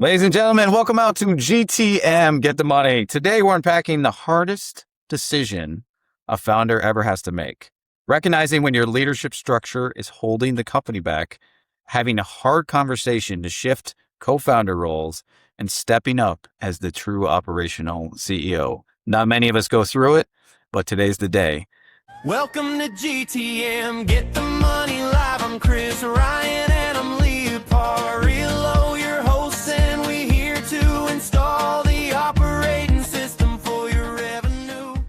Ladies and gentlemen, welcome out to GTM, Get the Money. Today, we're unpacking the hardest decision a founder ever has to make. Recognizing when your leadership structure is holding the company back, having a hard conversation to shift co-founder roles, and stepping up as the true operational CEO. Not many of us go through it, but today's the day. Welcome to GTM, Get the Money Live. I'm Chris Ryan and I'm Lee Parillo, your hosts, and we're here to install the operating system for your revenue.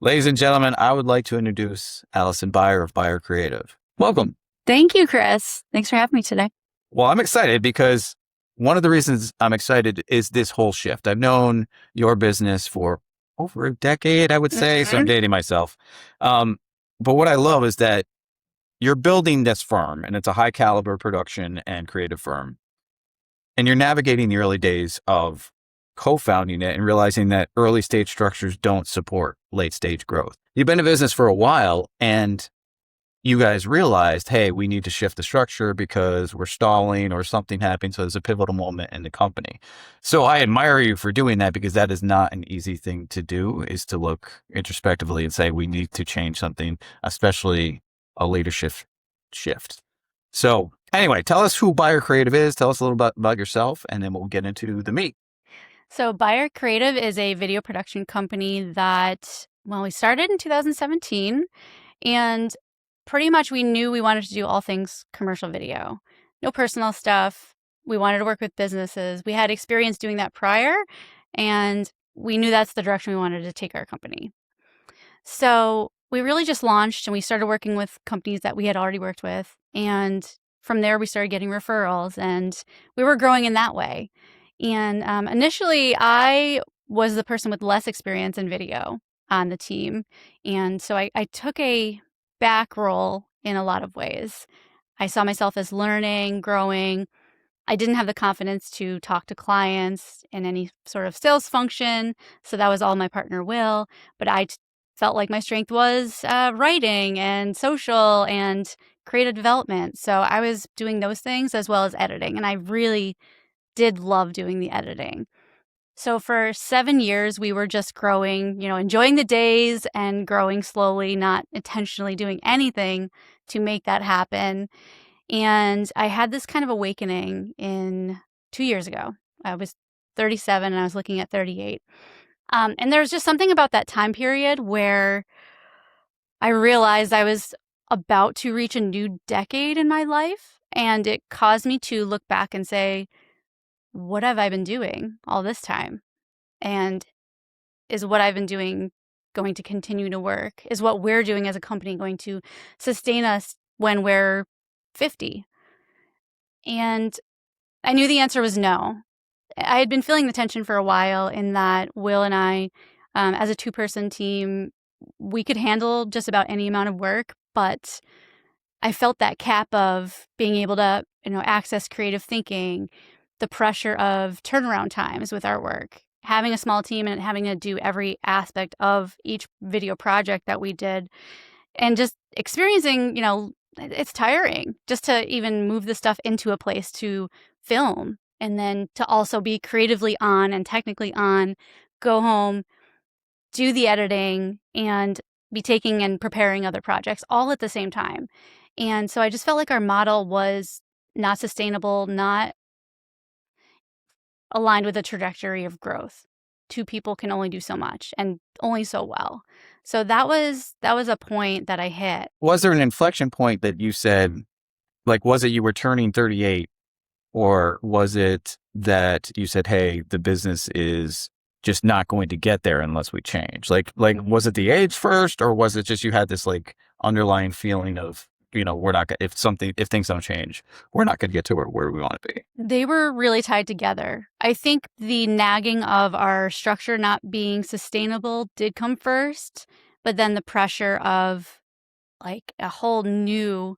Ladies and gentlemen, I would like to introduce Allison Beyer of Beyer Creative. Welcome. Thank you, Chris. Thanks for having me today. Well, I'm excited because one of the reasons I'm excited is this whole shift. I've known your business for over a decade, I would say, so I'm dating myself. But what I love is that you're building this firm, and it's a high caliber production and creative firm. And you're navigating the early days of co-founding it and realizing that early stage structures don't support late stage growth. You've been in business for a while, and you guys realized, hey, we need to shift the structure because we're stalling or something happened. So there's a pivotal moment in the company. So I admire you for doing that, because that is not an easy thing to do, is to look introspectively and say, we need to change something, especially a leadership shift. So anyway, tell us who Beyer Creative is. Tell us a little bit about yourself, and then we'll get into the meat. So Beyer Creative is a video production company that, we started in 2017, and pretty much we knew we wanted to do all things commercial video. No personal stuff. We wanted to work with businesses. We had experience doing that prior, and we knew that's the direction we wanted to take our company. So we really just launched, and we started working with companies that we had already worked with. And from there, we started getting referrals, and we were growing in that way. And initially, I was the person with less experience in video on the team. And so I took a back role in a lot of ways. I saw myself as learning, growing. I didn't have the confidence to talk to clients in any sort of sales function. So that was all my partner Will. But I felt like my strength was writing and social and creative development. So I was doing those things as well as editing. And I really did love doing the editing. So for 7 years, we were just growing, enjoying the days and growing slowly, not intentionally doing anything to make that happen. And I had this kind of awakening 2 years ago. I was 37 and I was looking at 38. And there was just something about that time period where I realized I was about to reach a new decade in my life. And it caused me to look back and say, what have I been doing all this time? And is what I've been doing going to continue to work? Is what we're doing as a company going to sustain us when we're 50? And I knew the answer was no. I had been feeling the tension for a while in that Will and I, as a two-person team, we could handle just about any amount of work, but I felt that cap of being able to, access creative thinking, the pressure of turnaround times with our work, having a small team and having to do every aspect of each video project that we did, and just experiencing, it's tiring just to even move the stuff into a place to film, and then to also be creatively on and technically on, go home, do the editing, and be taking and preparing other projects all at the same time. And so I just felt like our model was not sustainable, not aligned with the trajectory of growth. Two people can only do so much and only so well. So that was a point that I hit. Was there an inflection point that you said, like, was it you were turning 38, or was it that you said, hey, the business is just not going to get there unless we change? Like, was it the age first, or was it just you had this like underlying feeling of, we're not if things don't change, we're not going to get to where we want to be? They were really tied together. I think the nagging of our structure not being sustainable did come first, but then the pressure of like a whole new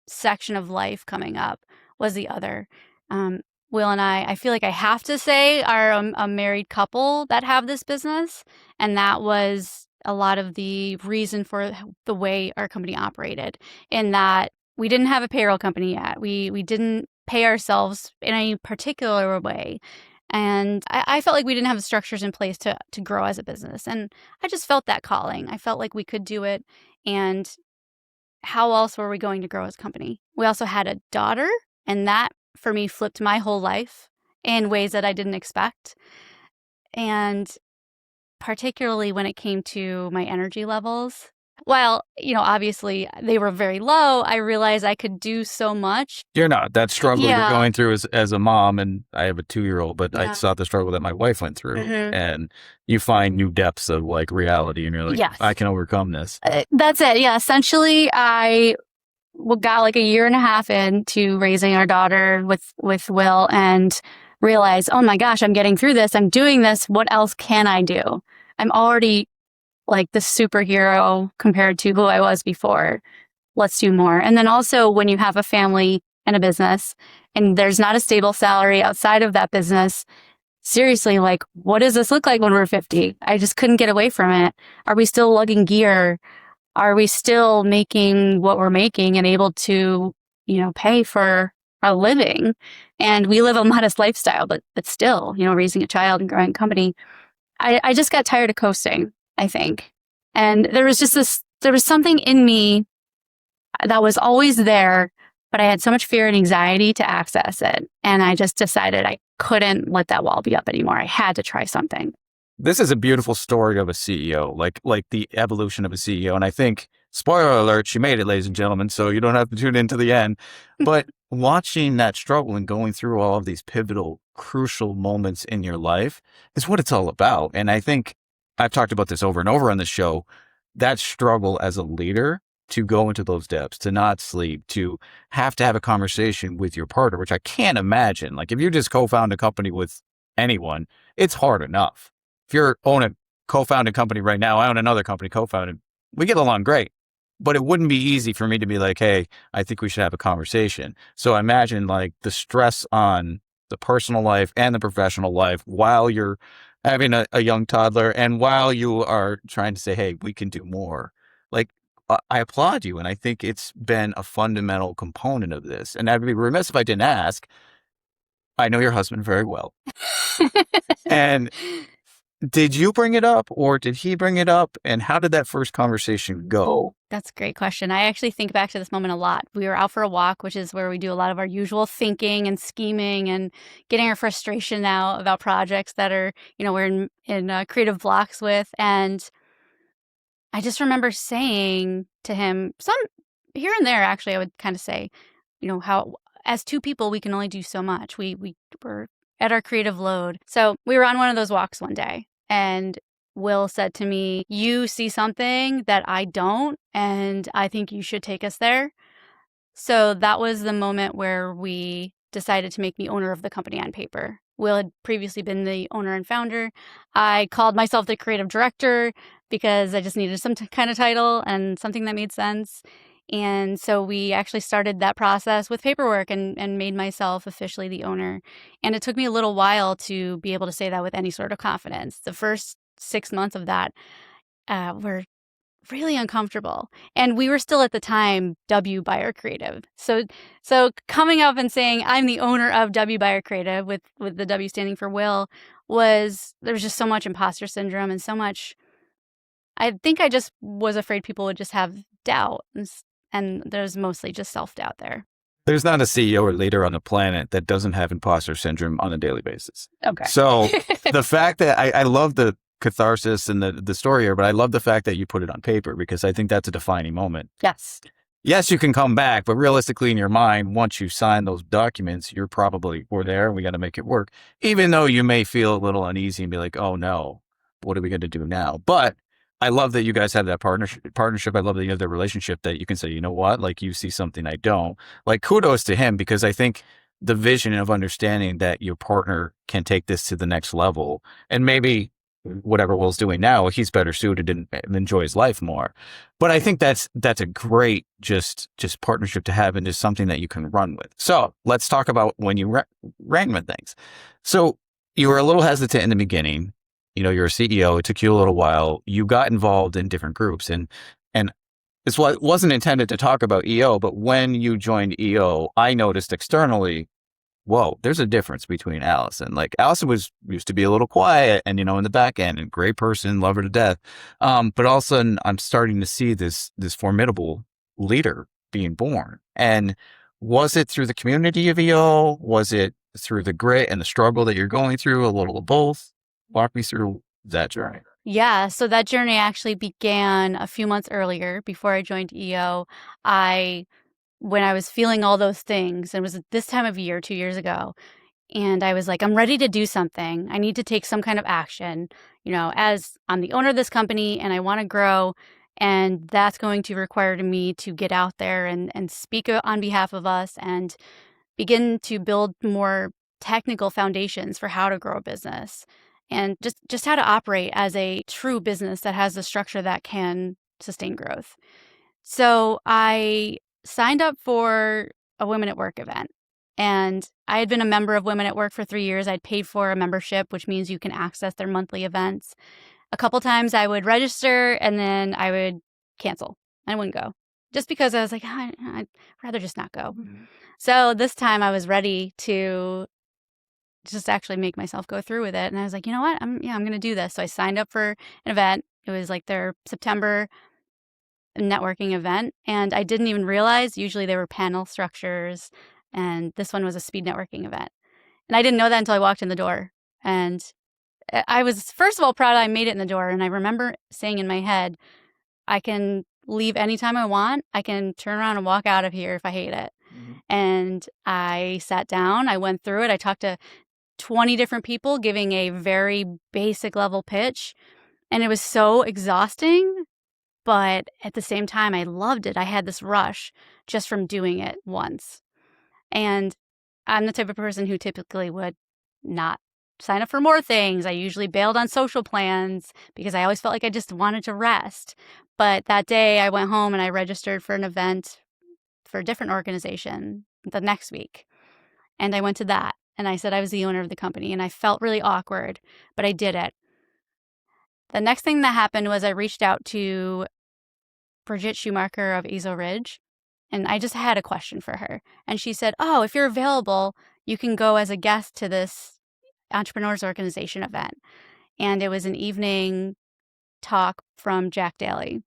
section of life coming up was the other. Will and I feel like I have to say, are a married couple that have this business, and that was a lot of the reason for the way our company operated, in that we didn't have a payroll company yet. We didn't pay ourselves in a particular way. And I felt like we didn't have the structures in place to grow as a business. And I just felt that calling. I felt like we could do it. And how else were we going to grow as a company? We also had a daughter, and that for me flipped my whole life in ways that I didn't expect. And particularly when it came to my energy levels, while, obviously they were very low, I realized I could do so much. You're not. That struggle Yeah. you're going through as a mom, and I have a 2-year-old, but I Yeah. saw the struggle that my wife went through, Mhm. and you find new depths of like reality, and you're like, Yes. I can overcome this. That's it. Yeah. Essentially, I got like a year and a half into raising our daughter with Will and realized, oh my gosh, I'm getting through this. I'm doing this. What else can I do? I'm already like the superhero compared to who I was before. Let's do more. And then also when you have a family and a business and there's not a stable salary outside of that business, seriously, like, what does this look like when we're 50? I just couldn't get away from it. Are we still lugging gear? Are we still making what we're making and able to, pay for a living? And we live a modest lifestyle, but still, raising a child and growing a company. I just got tired of coasting, I think. And there was something in me that was always there, but I had so much fear and anxiety to access it. And I just decided I couldn't let that wall be up anymore. I had to try something. This is a beautiful story of a CEO, like the evolution of a CEO. And I think, spoiler alert, she made it, ladies and gentlemen, so you don't have to tune in to the end. But watching that struggle and going through all of these pivotal, crucial moments in your life is what it's all about. And I think I've talked about this over and over on the show, that struggle as a leader to go into those depths, to not sleep, to have a conversation with your partner, which I can't imagine. Like if you just co-found a company with anyone, it's hard enough. If you're own a co-founded company right now, I own another company co-founded, we get along great. But it wouldn't be easy for me to be like, hey, I think we should have a conversation. So I imagine like the stress on the personal life and the professional life while you're having a young toddler and while you are trying to say, hey, we can do more. Like, I applaud you. And I think it's been a fundamental component of this. And I'd be remiss if I didn't ask. I know your husband very well. And did you bring it up or did he bring it up? And how did that first conversation go? That's a great question. I actually think back to this moment a lot. We were out for a walk, which is where we do a lot of our usual thinking and scheming and getting our frustration out about projects that are, we're in creative blocks with. And I just remember saying to him some here and there, actually, I would kind of say, how as two people, we can only do so much. We were at our creative load. So we were on one of those walks one day and Will said to me, you see something that I don't, and I think you should take us there. So that was the moment where we decided to make me owner of the company on paper. Will had previously been the owner and founder. I called myself the creative director because I just needed some kind of title and something that made sense. And so we actually started that process with paperwork and made myself officially the owner. And it took me a little while to be able to say that with any sort of confidence. The first 6 months of that were really uncomfortable. And we were still at the time Beyer Creative. So coming up and saying I'm the owner of Beyer Creative with the W standing for Will there was just so much imposter syndrome and so much. I think I just was afraid people would just have doubt. And there's mostly just self-doubt there. There's not a CEO or leader on the planet that doesn't have imposter syndrome on a daily basis. Okay. So the fact that I love the catharsis and the story here, but I love the fact that you put it on paper because I think that's a defining moment. Yes. Yes, you can come back, but realistically in your mind, once you sign those documents, you're probably, we're there, we got to make it work. Even though you may feel a little uneasy and be like, oh no, what are we going to do now? But I love that you guys have that partnership. I love that you have that relationship that you can say, you know what, like you see something I don't. Like kudos to him because I think the vision of understanding that your partner can take this to the next level and maybe whatever Will's doing now, he's better suited and enjoy his life more. But I think that's a great just partnership to have and just something that you can run with. So let's talk about when you ran with things. So you were a little hesitant in the beginning. You're a CEO. It took you a little while. You got involved in different groups. And it's what wasn't intended to talk about EO, but when you joined EO, I noticed externally whoa, there's a difference between Allison. Like Allison used to be a little quiet and, in the back end, and great person, love her to death. But all of a sudden I'm starting to see this formidable leader being born. And was it through the community of EO? Was it through the grit and the struggle that you're going through? A little of both? Walk me through that journey. Yeah, so that journey actually began a few months earlier before I joined EO. When I was feeling all those things, it was this time of year 2 years ago, and I was like, I'm ready to do something. I need to take some kind of action, as I'm the owner of this company and I want to grow. And that's going to require me to get out there and speak on behalf of us and begin to build more technical foundations for how to grow a business and just how to operate as a true business that has the structure that can sustain growth. So I signed up for a Women at Work event. And I had been a member of Women at Work for 3 years. I'd paid for a membership, which means you can access their monthly events. A couple times I would register and then I would cancel. I wouldn't go just because I was like, I'd rather just not go. So this time I was ready to just actually make myself go through with it. And I was like, you know what? I'm going to do this. So I signed up for an event. It was like their September networking event. And I didn't even realize usually there were panel structures. And this one was a speed networking event. And I didn't know that until I walked in the door. And I was, first of all, proud I made it in the door. And I remember saying in my head, I can leave anytime I want. I can turn around and walk out of here if I hate it. Mm-hmm. And I sat down. I went through it. I talked to 20 different people giving a very basic level pitch. And it was so exhausting. But at the same time, I loved it. I had this rush just from doing it once. And I'm the type of person who typically would not sign up for more things. I usually bailed on social plans because I always felt like I just wanted to rest. But that day I went home and I registered for an event for a different organization the next week. And I went to that and I said I was the owner of the company and I felt really awkward, but I did it. The next thing that happened was I reached out to Bridget Schumacher of Ezo Ridge. And I just had a question for her. And she said, oh, if you're available, you can go as a guest to this entrepreneurs organization event. And it was an evening talk from Jack Daly.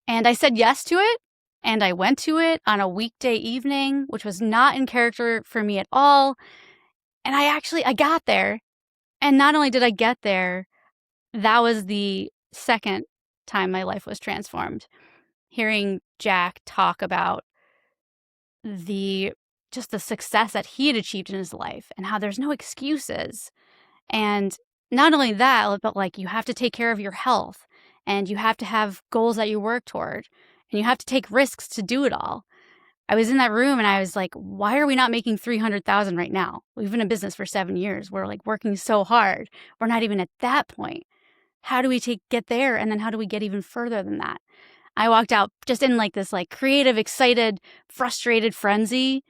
And I said yes to it. And I went to it on a weekday evening, which was not in character for me at all. And I got there. And not only did I get there, that was the second time my life was transformed. Hearing Jack talk about the success that he had achieved in his life and how there's no excuses. And not only that, but like you have to take care of your health and you have to have goals that you work toward and you have to take risks to do it all. I was in that room and I was like, why are we not making $300,000 right now? We've been in business for 7 years. We're like working so hard. We're not even at that point. How do we get there? And then how do we get even further than that? I walked out just in like this like creative, excited, frustrated frenzy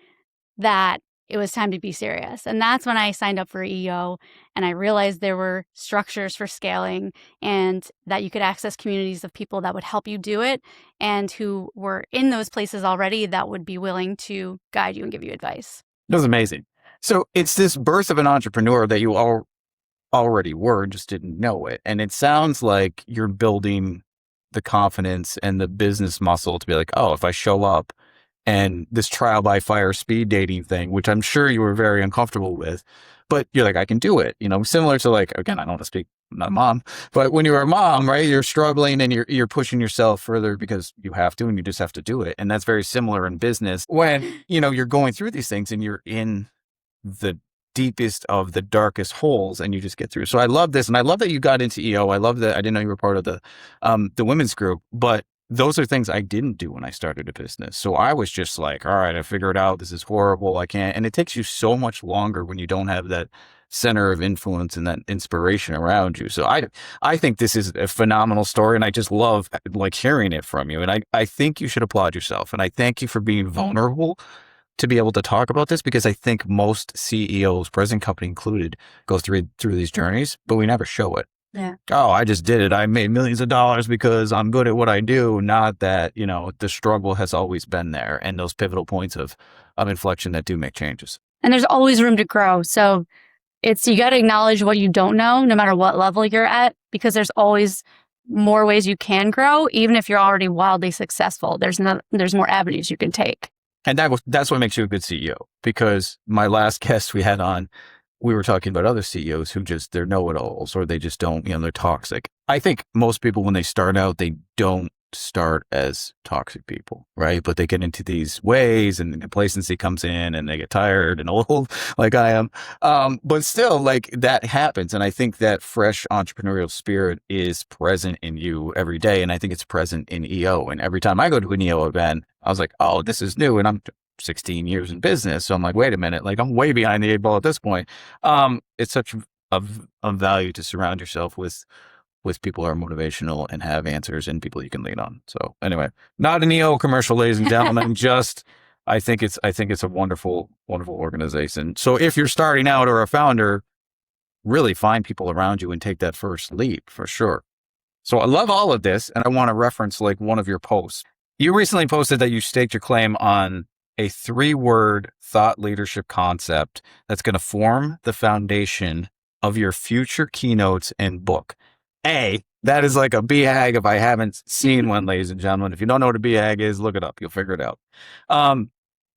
that it was time to be serious. And that's when I signed up for EO and I realized there were structures for scaling and that you could access communities of people that would help you do it and who were in those places already that would be willing to guide you and give you advice. That was amazing. So it's this birth of an entrepreneur that you already were, just didn't know it. And it sounds like you're building the confidence and the business muscle to be like, oh, if I show up and this trial by fire speed dating thing, which I'm sure you were very uncomfortable with, but you're like, I can do it. Similar to like, again, I don't want to speak, I'm not a mom, but when you're a mom, right, you're struggling and you're pushing yourself further because you have to, and you just have to do it. And that's very similar in business when, you're going through these things and you're in the deepest of the darkest holes and you just get through. So I love this. And I love that you got into EO. I love that. I didn't know you were part of the women's group, but those are things I didn't do when I started a business. So I was just like, all right, I figured out this is horrible. I can't. And it takes you so much longer when you don't have that center of influence and that inspiration around you. So I think this is a phenomenal story. And I just love like hearing it from you. And I think you should applaud yourself. And I thank you for being vulnerable to be able to talk about this, because I think most CEOs, present company included, go through these journeys, but we never show it. Yeah. Oh, I just did it. I made millions of dollars because I'm good at what I do. Not that, the struggle has always been there and those pivotal points of inflection that do make changes. And there's always room to grow. So you got to acknowledge what you don't know, no matter what level you're at, because there's always more ways you can grow, even if you're already wildly successful. There's more avenues you can take. And that's what makes you a good CEO, because my last guest we had on, we were talking about other CEOs who they're know-it-alls, or they just don't, they're toxic. I think most people, when they start out, they don't start as toxic people, right? But they get into these ways and complacency comes in and they get tired and old like I am. But still, like, that happens. And I think that fresh entrepreneurial spirit is present in you every day. And I think it's present in EO. And every time I go to an EO event, I was like, oh, this is new. And I'm 16 years in business. So I'm like, wait a minute, like, I'm way behind the 8 ball at this point. It's such a value to surround yourself with people who are motivational and have answers and people you can lean on. So anyway, not an EO commercial, ladies and gentlemen. I think it's a wonderful, wonderful organization. So if you're starting out or a founder, really find people around you and take that first leap for sure. So I love all of this, and I want to reference like one of your posts. You recently posted that you staked your claim on a 3-word thought leadership concept that's going to form the foundation of your future keynotes and book. That is like a BHAG if I haven't seen one, ladies and gentlemen. If you don't know what a BHAG is, look it up. You'll figure it out.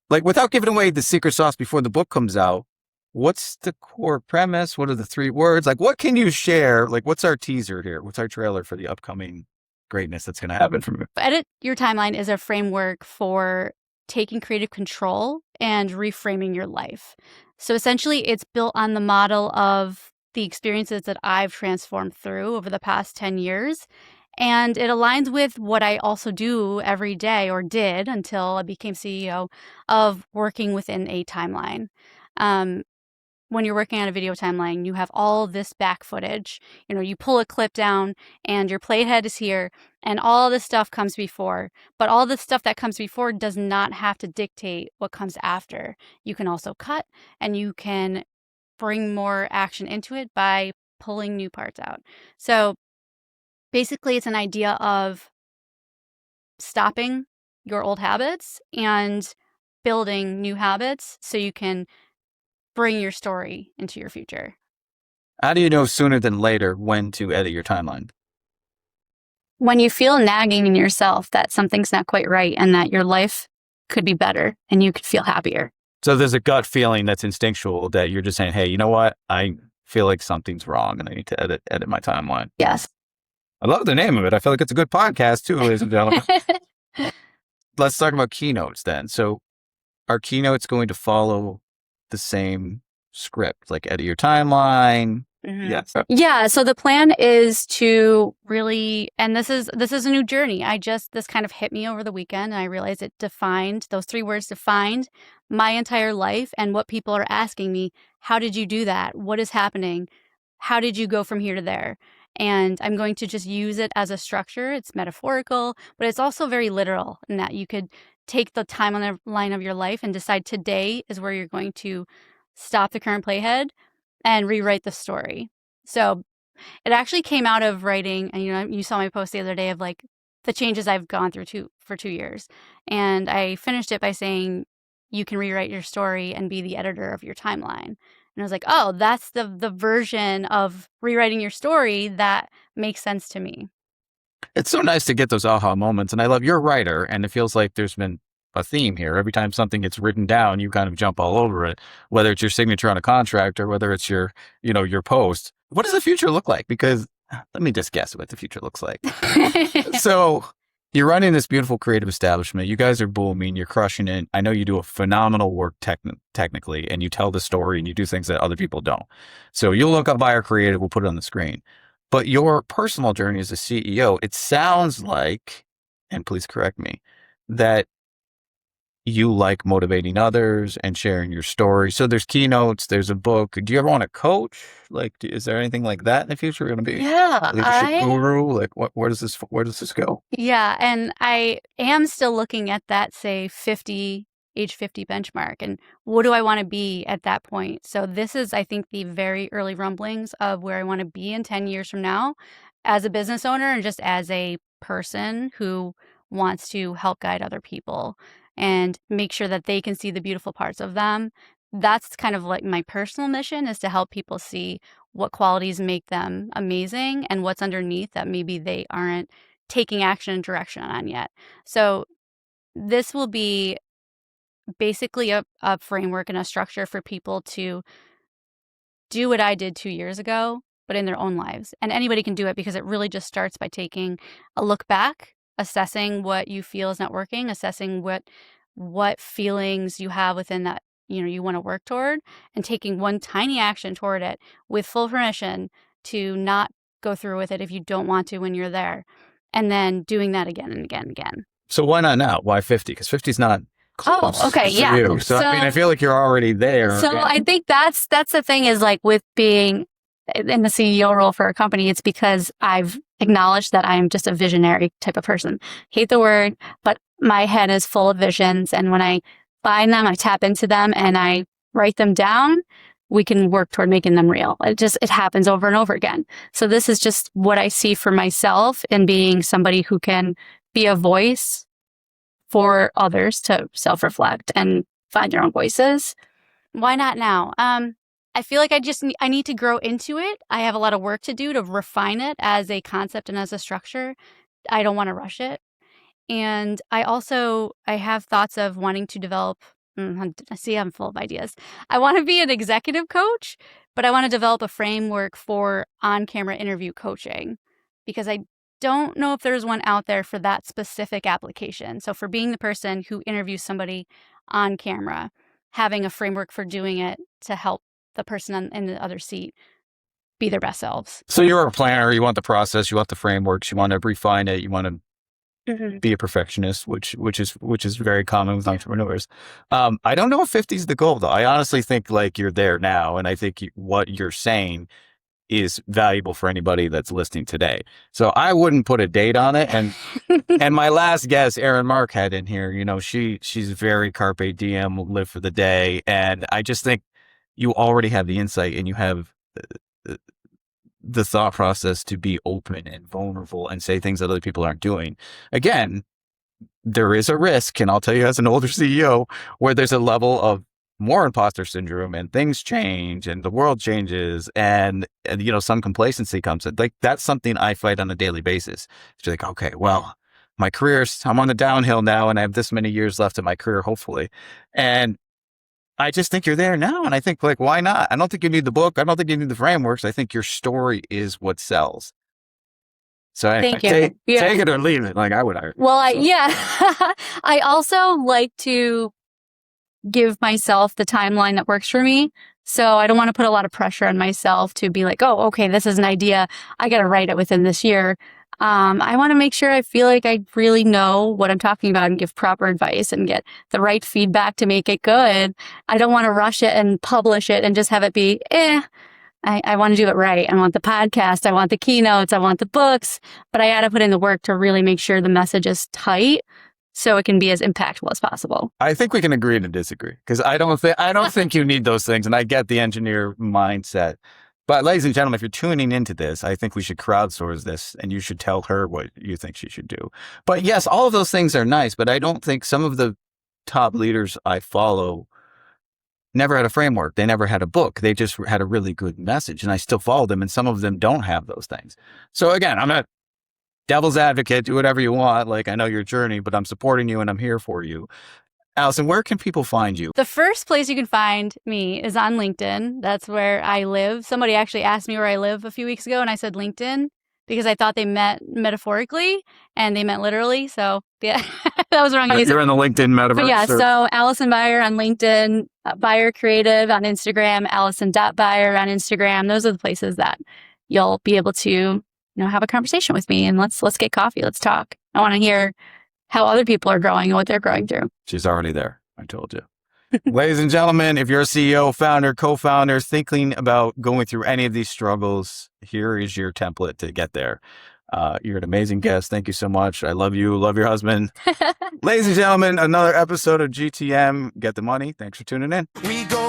Like, without giving away the secret sauce before the book comes out, what's the core premise? What are the 3 words? Like, what can you share? Like, what's our teaser here? What's our trailer for the upcoming greatness that's going to happen from you? Edit Your Timeline is a framework for taking creative control and reframing your life. So essentially, it's built on the model of the experiences that I've transformed through over the past 10 years. And it aligns with what I also do every day, or did until I became CEO, of working within a timeline. When you're working on a video timeline, you have all this back footage. You pull a clip down and your playhead is here and all this stuff comes before. But all the stuff that comes before does not have to dictate what comes after. You can also cut, and you can bring more action into it by pulling new parts out. So basically, it's an idea of stopping your old habits and building new habits so you can bring your story into your future. How do you know sooner than later when to edit your timeline? When you feel nagging in yourself that something's not quite right and that your life could be better and you could feel happier. So there's a gut feeling that's instinctual that you're just saying, hey, you know what? I feel like something's wrong and I need to edit my timeline. Yes. I love the name of it. I feel like it's a good podcast too, ladies and gentlemen. Let's talk about keynotes then. So are keynotes going to follow the same script, like edit your timeline? Mm-hmm. Yes. Yeah. So the plan is to really, and this is a new journey. This kind of hit me over the weekend, and I realized those 3 words defined my entire life and what people are asking me. How did you do that? What is happening? How did you go from here to there? And I'm going to just use it as a structure. It's metaphorical, but it's also very literal in that you could take the timeline of your life and decide today is where you're going to stop the current playhead and rewrite the story. So it actually came out of writing, and you saw my post the other day of like the changes I've gone through for 2 years. And I finished it by saying, you can rewrite your story and be the editor of your timeline. And I was like, oh, that's the version of rewriting your story that makes sense to me. It's so nice to get those aha moments. And I love, you're a writer, and it feels like there's been a theme here. Every time something gets written down, you kind of jump all over it, whether it's your signature on a contract or whether it's your post. What does the future look like? Because let me just guess what the future looks like. So you're running this beautiful creative establishment. You guys are booming. You're crushing it. I know you do a phenomenal work technically, and you tell the story and you do things that other people don't. So you'll look up Beyer Creative. We'll put it on the screen. But your personal journey as a CEO, it sounds like, and please correct me, that you like motivating others and sharing your story. So there's keynotes, there's a book. Do you ever want to coach? Like, is there anything like that in the future? You're going to be leadership guru? Like, where does this go? Yeah, and I am still looking at that, say, age 50 benchmark, and what do I want to be at that point? So this is, I think, the very early rumblings of where I want to be in 10 years from now as a business owner and just as a person who wants to help guide other people and make sure that they can see the beautiful parts of them that's kind of like my personal mission, is to help people see what qualities make them amazing and what's underneath that maybe they aren't taking action and direction on yet. So this will be basically a framework and a structure for people to do what I did 2 years ago, but in their own lives. And anybody can do it, because it really just starts by taking a look back, assessing what you feel is not working, assessing what feelings you have within that, you want to work toward, and taking one tiny action toward it with full permission to not go through with it if you don't want to when you're there. And then doing that again and again and again. So why not now? Why 50? Because 50 is not close okay, to yeah. you. So I mean, I feel like you're already there. So I think that's the thing, is like with being in the CEO role for a company, it's because I've acknowledged that I'm just a visionary type of person. Hate the word, but my head is full of visions. And when I find them, I tap into them and I write them down, we can work toward making them real. It happens over and over again. So this is just what I see for myself in being somebody who can be a voice for others to self-reflect and find their own voices. Why not now? I feel like I need to grow into it. I have a lot of work to do to refine it as a concept and as a structure. I don't want to rush it. And I have thoughts of wanting to develop, I see I'm full of ideas. I want to be an executive coach, but I want to develop a framework for on-camera interview coaching, because I don't know if there's one out there for that specific application. So for being the person who interviews somebody on camera, having a framework for doing it to help the person in the other seat be their best selves. So you're a planner. You want the process. You want the frameworks. You want to refine it. You want to be a perfectionist, which is very common with entrepreneurs. I don't know if 50 is the goal, though. I honestly think like you're there now, and I think what you're saying is valuable for anybody that's listening today. So I wouldn't put a date on it. And and my last guest, Erin Mark, had in here, she's very carpe diem, live for the day. And I just think you already have the insight, and you have the thought process to be open and vulnerable and say things that other people aren't doing. Again, there is a risk, and I'll tell you as an older CEO, where there's a level of more imposter syndrome, and things change and the world changes, and some complacency comes in. Like, that's something I fight on a daily basis. It's like, okay, well, my I'm on the downhill now, and I have this many years left in my career, hopefully. And I just think you're there now. And I think, like, why not? I don't think you need the book. I don't think you need the frameworks. I think your story is what sells. So Thank you. Take it or leave it. Like I would. Well, I also like to give myself the timeline that works for me. So I don't want to put a lot of pressure on myself to be like, oh, okay, this is an idea, I got to write it within this year. I want to make sure I feel like I really know what I'm talking about and give proper advice and get the right feedback to make it good. I don't want to rush it and publish it and just have it be, I want to do it right. I want the podcast. I want the keynotes. I want the books. But I got to put in the work to really make sure the message is tight, so it can be as impactful as possible. I think we can agree to disagree, because I don't think you need those things, and I get the engineer mindset. But ladies and gentlemen, if you're tuning into this, I think we should crowdsource this, and you should tell her what you think she should do. But yes, all of those things are nice, but I don't think some of the top leaders I follow never had a framework. They never had a book. They just had a really good message, and I still follow them, and some of them don't have those things. So again, I'm not devil's advocate, do whatever you want. Like, I know your journey, but I'm supporting you and I'm here for you. Allison, where can people find you? The first place you can find me is on LinkedIn. That's where I live. Somebody actually asked me where I live a few weeks ago, and I said LinkedIn because I thought they meant metaphorically and they meant literally. So yeah, that was wrong. You're in the LinkedIn metaverse. But yeah, so Allison Beyer on LinkedIn, Beyer Creative on Instagram, Allison.Beyer on Instagram. Those are the places that you'll be able to have a conversation with me, and let's get coffee. Let's talk. I want to hear how other people are growing and what they're growing through. She's already there. I told you. Ladies and gentlemen, if you're a CEO, founder, co-founder, thinking about going through any of these struggles, here is your template to get there. You're an amazing guest. Thank you so much. I love you. Love your husband. Ladies and gentlemen, another episode of GTM Get the Money. Thanks for tuning in. We go